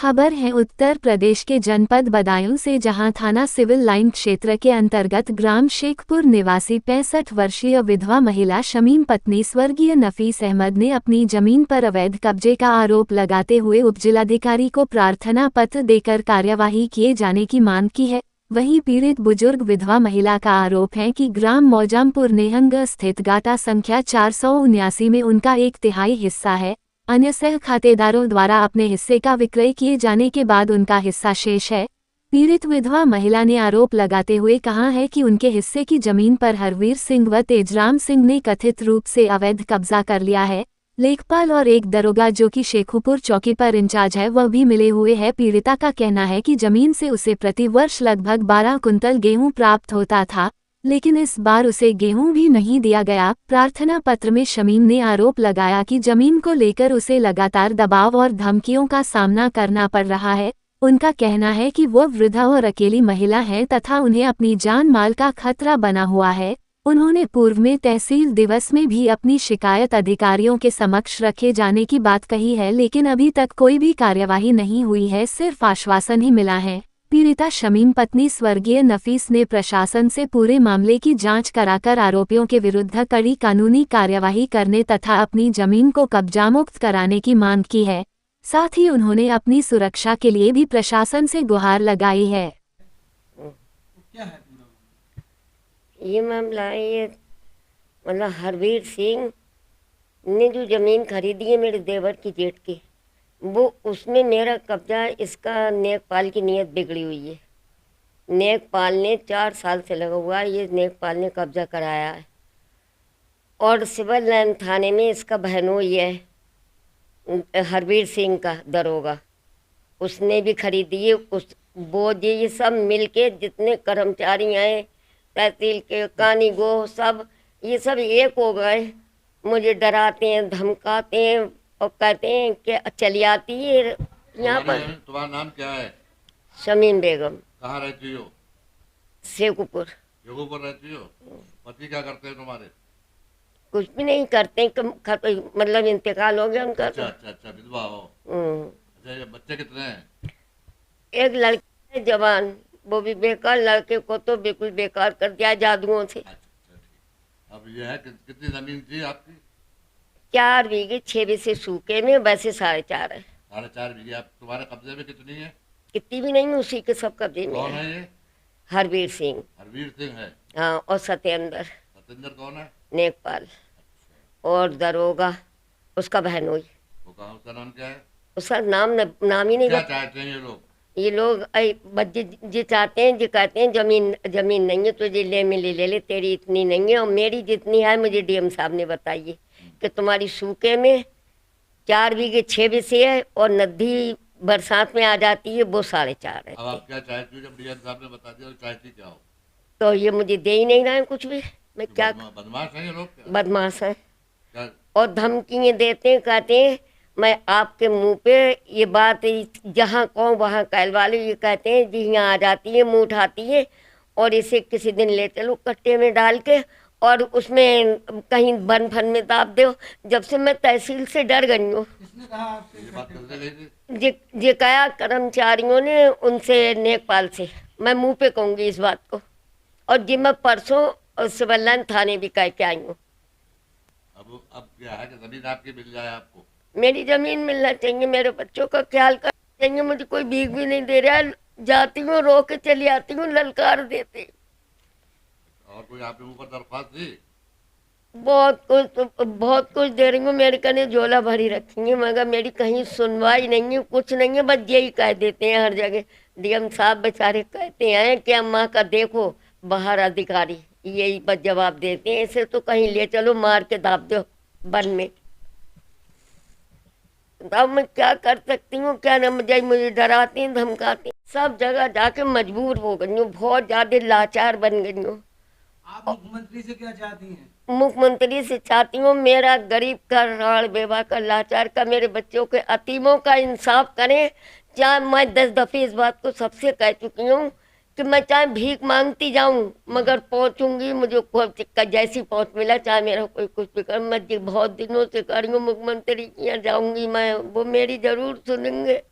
खबर है उत्तर प्रदेश के जनपद बदायूं से, जहां थाना सिविल लाइन क्षेत्र के अंतर्गत ग्राम शेखपुर निवासी 65 वर्षीय विधवा महिला शमीम पत्नी स्वर्गीय नफीस अहमद ने अपनी जमीन पर अवैध कब्जे का आरोप लगाते हुए उपजिलाधिकारी को प्रार्थना पत्र देकर कार्यवाही किए जाने की मांग की है। वहीं पीड़ित बुजुर्ग विधवा महिला का आरोप है कि ग्राम मौजामपुर नेहंग स्थित गाटा संख्या 479 में उनका 1/3 हिस्सा है। अन्य सह खातेदारों द्वारा अपने हिस्से का विक्रय किए जाने के बाद उनका हिस्सा शेष है। पीड़ित विधवा महिला ने आरोप लगाते हुए कहा है कि उनके हिस्से की जमीन पर हरवीर सिंह व तेजराम सिंह ने कथित रूप से अवैध कब्जा कर लिया है। लेखपाल और एक दरोगा जो कि शेखुपुर चौकी पर इंचार्ज है, वह भी मिले हुए हैं। पीड़िता का कहना है कि जमीन से उसे प्रति वर्ष लगभग 12 कुंतल गेहूं प्राप्त होता था, लेकिन इस बार उसे गेहूं भी नहीं दिया गया। प्रार्थना पत्र में शमीम ने आरोप लगाया कि जमीन को लेकर उसे लगातार दबाव और धमकियों का सामना करना पड़ रहा है। उनका कहना है कि वो वृद्धा और अकेली महिला हैं तथा उन्हें अपनी जान माल का खतरा बना हुआ है। उन्होंने पूर्व में तहसील दिवस में भी अपनी शिकायत अधिकारियों के समक्ष रखे जाने की बात कही है, लेकिन अभी तक कोई भी कार्यवाही नहीं हुई है, सिर्फ आश्वासन ही मिला है। पीड़िता शमीम पत्नी स्वर्गीय नफीस ने प्रशासन से पूरे मामले की जांच कराकर आरोपियों के विरुद्ध कड़ी कानूनी कार्यवाही करने तथा अपनी जमीन को कब्जामुक्त कराने की मांग की है। साथ ही उन्होंने अपनी सुरक्षा के लिए भी प्रशासन से गुहार लगाई है। क्या है ये मामला है, ये मतलब हरवीर सिंह ने जो ज़मीन खरीदी है मेरे देवर की जेठ की, वो उसमें मेरा कब्जा, इसका नेकपाल की नीयत बिगड़ी हुई है। नेकपाल ने 4 साल से लगा हुआ है, ये नेकपाल ने कब्जा कराया है। और सिविल लाइन थाने में इसका बहनोई है हरवीर सिंह का दरोगा, उसने भी खरीदी है। वो ये सब मिलके जितने कर्मचारी आए तहसील के कानीगो सब, ये सब एक हो गए। मुझे डराते हैं, धमकाते हैं और कहते हैं कि चली आती है यहाँ पर। तुम्हारा नाम क्या है? शमीम बेगम। कहाँ रहती हो? शेखुपुर। शेखुपुर रहती हो? पति क्या करते हैं तुम्हारे? कुछ भी नहीं करते, मतलब इंतकाल हो गया उनका। अच्छा अच्छा अच्छा, विधवा हो। अच्छा, ये बच्चे कितने हैं? एक लड़की है जवान, वो भी बेकार, लड़के को तो बिल्कुल बेकार कर दिया जादुओं से। अच्छा अच्छा, ठीक। अब ये है कितनी जमीन थी आपकी? 4 बीघे 6 बीघे सूखे में, वैसे 4.5 है। 4.5 बीघे। आप तुम्हारे कब्जे में कितनी है? कितनी भी नहीं, उसी के सब कब्जे में। कौन है ये? हरवीर सिंह। हरवीर सिंह है? हाँ, और सत्येंद्र। सतेंद्र कौन है? नेकपाल। और दरोगा उसका बहनोई। वो कहाँ, उसका नाम क्या है? उसका नाम ही नहीं। क्या चाहते हैं ये लोग? ये लोग जी चाहते हैं, जी कहते हैं जमीन नहीं है तो जी ले मिली ले ले, तेरी इतनी नहीं है और मेरी जितनी है मुझे डीएम साहब ने बताइए कि तुम्हारी सूखे में 4 बीघे 6 बीघे है और नदी बरसात में आ जाती है, वो 4.5 है। अब आप क्या चाहती हो? जब डीएम साहब ने बता दिया तो चाहती क्या हो? तो ये मुझे दे ही नहीं रहे हैं कुछ भी। मैं क्या, बदमाश है ये लोग? क्या बदमाश है क्या? और धमकियाँ देते हैं, कहते हैं मैं आपके मुंह पे ये बात जहाँ कहूँ वहाँ कहलवा लूँ। ये कहते हैं जी यहाँ आ जाती है, मुँह उठाती है और इसे किसी दिन ले चलो कट्टे में डाल के और उसमें कहीं बन फन में दाब दो। जब से मैं तहसील से डर गई हूँ। ये बात करने गई थी? जे कहा कर्मचारियों ने उनसे, नेकपाल से। मैं मुँह पे कहूँगी इस बात को। और जी मैं परसों सिविल लाइन थाने भी कह के आई हूँ। अब क्या है कि जमीन आपकी मिल जाए आपको? मेरी जमीन मिलना चाहिए, मेरे बच्चों का ख्याल करना चाहिए। मुझे कोई भीख भी नहीं दे रहा है, जाती हूँ रो के चली आती हूँ, ललकार देते। और कोई आपके ऊपर दरख्वास्त दी? बहुत कुछ दे रही हूँ, मेरे कने झोला भरी रखी है, मगर मेरी कहीं सुनवाई नहीं है, कुछ नहीं है। बस यही कह देते हैं हर जगह। डीएम साहब बेचारे कहते हैं कि अम्मा का देखो बाहर अधिकारी, यही बस जवाब देते हैं। इसे तो कहीं ले चलो, मार के दाब दो वन में। अब मैं क्या कर सकती हूँ, क्या न मुझे डराती हैं, धमकाती हैं। सब जगह जाके मजबूर हो गई हूँ, बहुत ज्यादा लाचार बन गई हूँ। आप मुख्यमंत्री से क्या चाहती हैं? मुख्यमंत्री से चाहती हूँ मेरा गरीब का, राड़ बेवा का, लाचार का, मेरे बच्चों के अतीमों का इंसाफ करें। चाहे मैं 10 दफे इस बात को सबसे कह चुकी हूँ कि मैं चाहे भीख मांगती जाऊं मगर पहुंचूंगी, मुझे जैसी पहुंच मिला, चाहे मेरा कोई कुछ भी कर। मैं बहुत दिनों से कर रही हूँ मुख्यमंत्री के यहाँ जाऊंगी मैं, वो मेरी जरूर सुनेंगे।